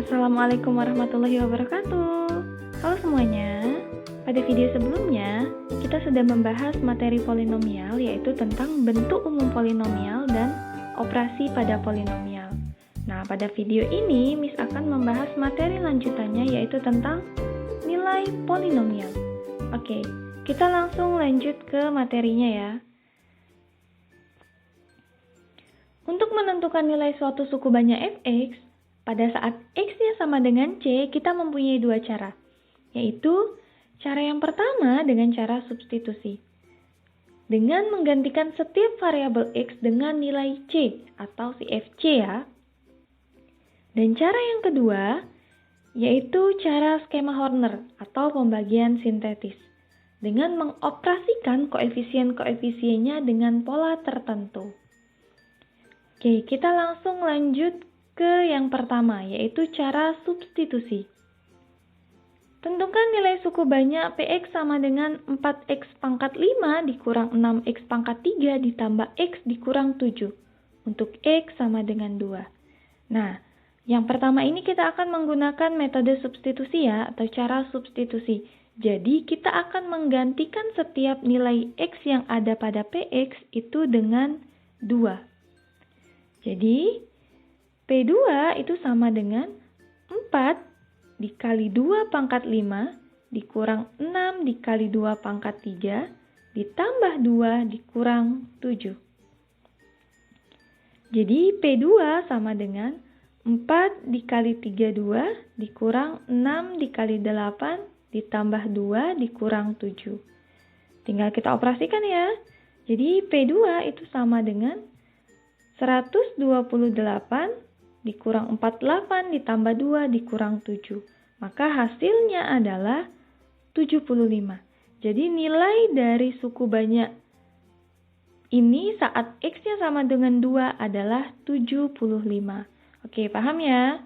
Assalamualaikum warahmatullahi wabarakatuh. Halo semuanya. Pada video sebelumnya, kita sudah membahas materi polinomial, yaitu tentang bentuk umum polinomial dan operasi pada polinomial. Nah, pada video ini, Miss akan membahas materi lanjutannya, yaitu tentang nilai polinomial. Oke, kita langsung lanjut ke materinya ya. Untuk menentukan nilai suatu suku banyak fx, pada saat x-nya sama dengan c, kita mempunyai dua cara, yaitu cara yang pertama dengan cara substitusi, dengan menggantikan setiap variabel x dengan nilai c atau si fc ya. Dan cara yang kedua, yaitu cara skema Horner atau pembagian sintetis, dengan mengoperasikan koefisien-koefisiennya dengan pola tertentu. Oke, kita langsung lanjut ke yang pertama, yaitu cara substitusi. Tentukan nilai suku banyak Px sama dengan 4x pangkat 5 dikurang 6x pangkat 3 ditambah x dikurang 7 untuk x sama dengan 2. Nah, yang pertama ini kita akan menggunakan metode substitusi ya, atau cara substitusi. Jadi, kita akan menggantikan setiap nilai x yang ada pada Px itu dengan 2. Jadi, P2 itu sama dengan 4 dikali 2 pangkat 5 dikurang 6 dikali 2 pangkat 3 ditambah 2 dikurang 7. Jadi P2 sama dengan 4 dikali 32 dikurang 6 dikali 8 ditambah 2 dikurang 7. Tinggal kita operasikan ya. Jadi P2 itu sama dengan 128 dikurang 48 ditambah 2 dikurang 7. Maka hasilnya adalah 75. Jadi nilai dari suku banyak ini saat x-nya sama dengan 2 adalah 75. Oke, paham ya?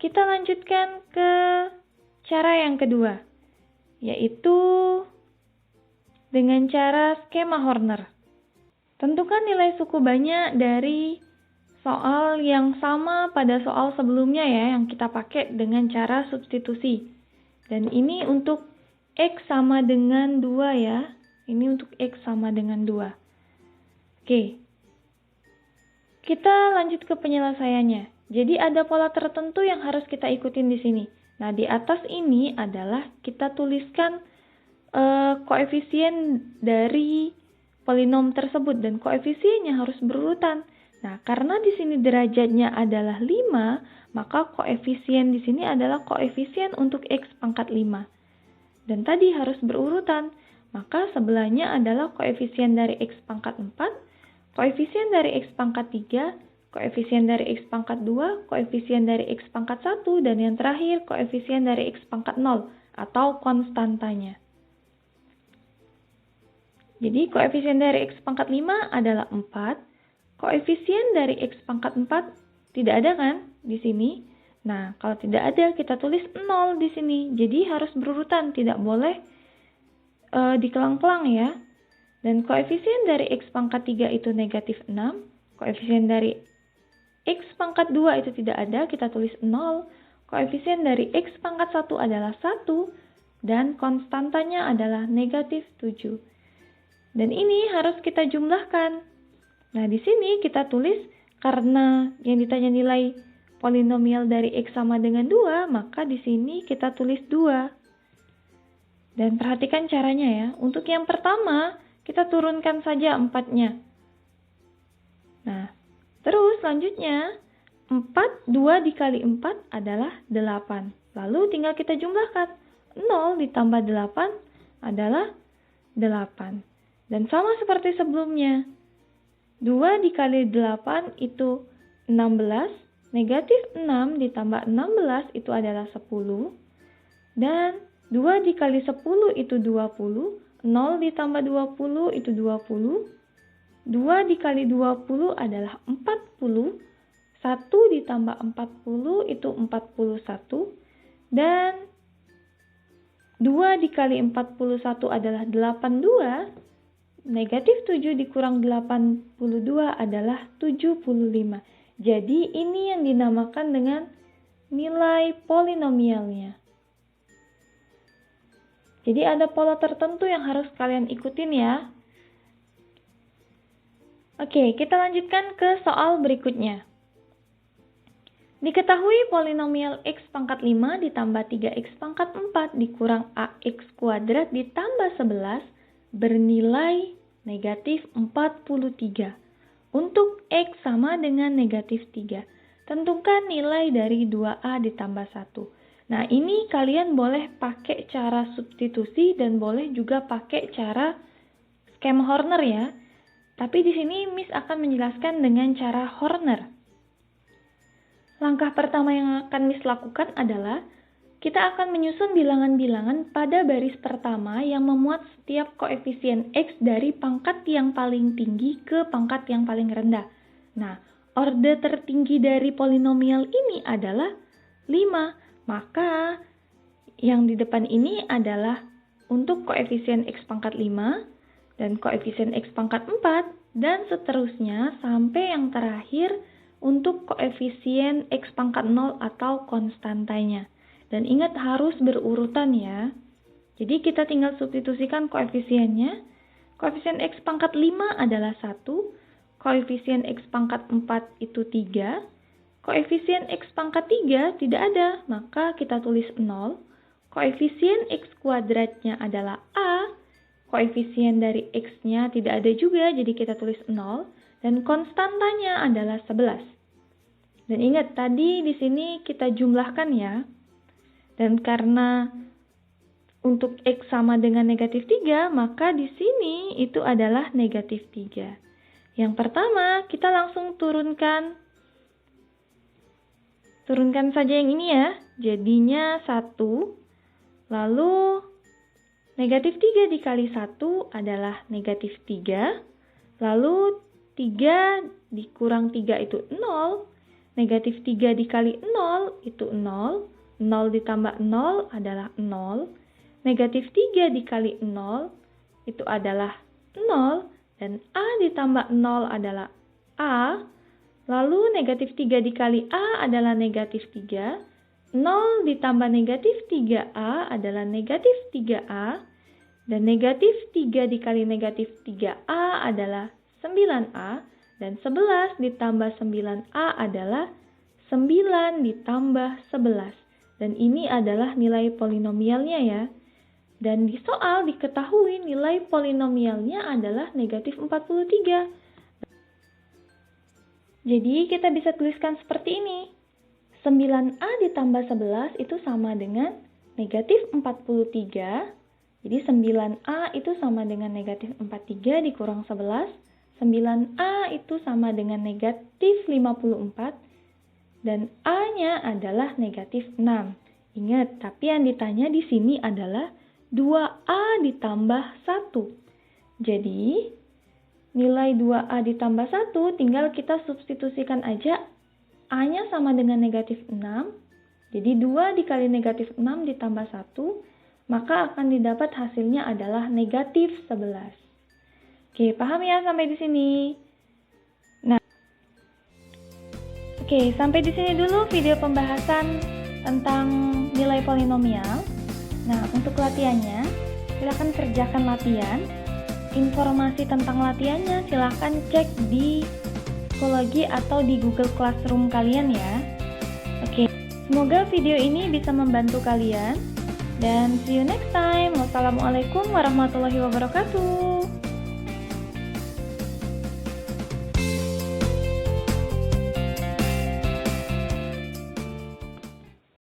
Kita lanjutkan ke cara yang kedua, yaitu dengan cara skema Horner. Tentukan nilai suku banyak dari soal yang sama pada soal sebelumnya ya, yang kita pakai dengan cara substitusi. Dan ini untuk x sama dengan 2 ya. Ini untuk x sama dengan 2. Oke. Kita lanjut ke penyelesaiannya. Jadi ada pola tertentu yang harus kita ikutin di sini. Nah, di atas ini adalah kita tuliskan koefisien dari polinom tersebut, dan koefisiennya harus berurutan. Nah, karena di sini derajatnya adalah 5, maka koefisien di sini adalah koefisien untuk x pangkat 5. Dan tadi harus berurutan, maka sebelahnya adalah koefisien dari x pangkat 4, koefisien dari x pangkat 3, koefisien dari x pangkat 2, koefisien dari x pangkat 1, dan yang terakhir koefisien dari x pangkat 0 atau konstantanya. Jadi koefisien dari x pangkat 5 adalah 4. Koefisien dari x pangkat 4 tidak ada kan di sini? Nah, kalau tidak ada kita tulis 0 di sini. Jadi harus berurutan, tidak boleh dikelang-kelang ya. Dan koefisien dari x pangkat 3 itu negatif 6. Koefisien dari x pangkat 2 itu tidak ada, kita tulis 0. Koefisien dari x pangkat 1 adalah 1. Dan konstantanya adalah negatif 7. Dan ini harus kita jumlahkan. Nah, di sini kita tulis karena yang ditanya nilai polinomial dari x sama dengan 2, maka di sini kita tulis 2. Dan perhatikan caranya ya. Untuk yang pertama, kita turunkan saja 4-nya. Nah, terus selanjutnya 2 dikali 4 adalah 8. Lalu tinggal kita jumlahkan. 0 ditambah 8 adalah 8. Dan sama seperti sebelumnya. 2 dikali 8 itu 16, negatif 6 ditambah 16 itu adalah 10, dan 2 dikali 10 itu 20, 0 ditambah 20 itu 20, 2 dikali 20 adalah 40, 1 ditambah 40 itu 41, dan 2 dikali 41 adalah 82, negatif 7 dikurang 82 adalah 75. Jadi ini yang dinamakan dengan nilai polinomialnya. Jadi ada pola tertentu yang harus kalian ikutin ya. Oke, kita lanjutkan ke soal berikutnya. Diketahui polinomial x pangkat 5 ditambah 3x pangkat 4 dikurang ax kuadrat ditambah 11 bernilai negatif 43. Untuk x sama dengan negatif 3. Tentukan nilai dari 2a ditambah 1. Nah, ini kalian boleh pakai cara substitusi dan boleh juga pakai cara skema Horner ya. Tapi di sini Miss akan menjelaskan dengan cara Horner. Langkah pertama yang akan Miss lakukan adalah kita akan menyusun bilangan-bilangan pada baris pertama yang memuat setiap koefisien x dari pangkat yang paling tinggi ke pangkat yang paling rendah. Nah, orde tertinggi dari polinomial ini adalah 5. Maka yang di depan ini adalah untuk koefisien x pangkat 5 dan koefisien x pangkat 4 dan seterusnya sampai yang terakhir untuk koefisien x pangkat 0 atau konstantanya. Dan ingat harus berurutan ya. Jadi kita tinggal substitusikan koefisiennya. Koefisien x pangkat 5 adalah 1, koefisien x pangkat 4 itu 3, koefisien x pangkat 3 tidak ada, maka kita tulis 0. Koefisien x kuadratnya adalah a, koefisien dari x-nya tidak ada juga, jadi kita tulis 0. Dan konstantanya adalah 11. Dan ingat, tadi di sini kita jumlahkan ya. Dan karena untuk x sama dengan negatif 3, maka di sini itu adalah negatif 3. Yang pertama, kita langsung turunkan saja yang ini ya, jadinya 1, lalu negatif 3 dikali 1 adalah negatif 3, lalu 3 dikurang 3 itu 0, negatif 3 dikali 0 itu 0, 0 ditambah 0 adalah 0, negatif 3 dikali 0 itu adalah 0, dan a ditambah 0 adalah a. Lalu negatif 3 dikali A adalah negatif 3. 0 ditambah negatif 3A adalah negatif 3A. Dan negatif 3 dikali negatif 3A adalah 9A. Dan 11 ditambah 9A adalah 9 ditambah 11. Dan ini adalah nilai polinomialnya ya. Dan di soal diketahui nilai polinomialnya adalah negatif 43. Jadi kita bisa tuliskan seperti ini. 9A ditambah 11 itu sama dengan negatif 43. Jadi 9A itu sama dengan negatif 43 dikurang 11. 9A itu sama dengan negatif 54. Dan A-nya adalah negatif 6. Ingat, tapi yang ditanya di sini adalah 2A ditambah 1. Jadi nilai 2A ditambah 1 tinggal kita substitusikan aja. A-nya sama dengan negatif 6. Jadi 2 dikali negatif 6 ditambah 1. Maka akan didapat hasilnya adalah negatif 11. Oke, paham ya sampai di sini? Nah, oke, sampai di sini dulu video pembahasan tentang nilai polinomial. Nah, untuk latihannya, silakan kerjakan latihan. Informasi tentang latihannya silahkan cek di psikologi atau di Google Classroom kalian ya. Oke, semoga video ini bisa membantu kalian. Dan see you next time. Wassalamualaikum warahmatullahi wabarakatuh.